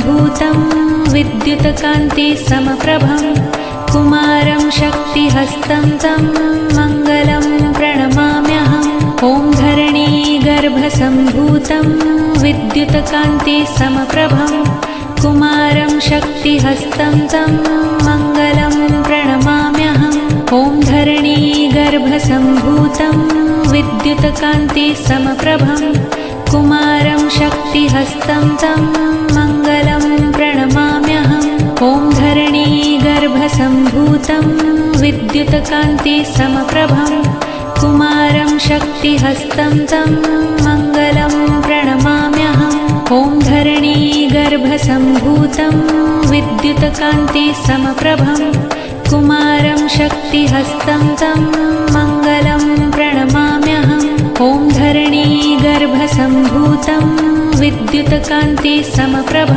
गर्भसम्भूतं विद्युत्कान्तिसमप्रभं कुमारं शक्तिहस्तं तं मङ्गलं प्रणमाम्यहम्। ॐ धरणीगर्भसम्भूतं विद्युत्कान्तिसमप्रभं कुमारं शक्तिहस्तं तं मङ्गलं प्रणमाम्यहम्। ॐ धरणीगर्भसम्भूतं विद्युत्कान्तिसमप्रभं कुमारं शक्तिहस्तं तं मङ्गलं प्रणमाम्यहम्। ॐ धरणीगर्भसम्भूतं विद्युत्कान्तिसमप्रभं कुमारं शक्तिहस्तं तं मङ्गलं प्रणमाम्यहम्। ॐ धरणीगर्भसम्भूतं विद्युत्कान्तिसमप्रभं कुमारं शक्तिहस्तं तं मङ्गलं प्रणमाम्यहम्। ॐ धरणीगर्भसम्भूतं विद्युत्कान्तिसमप्रभं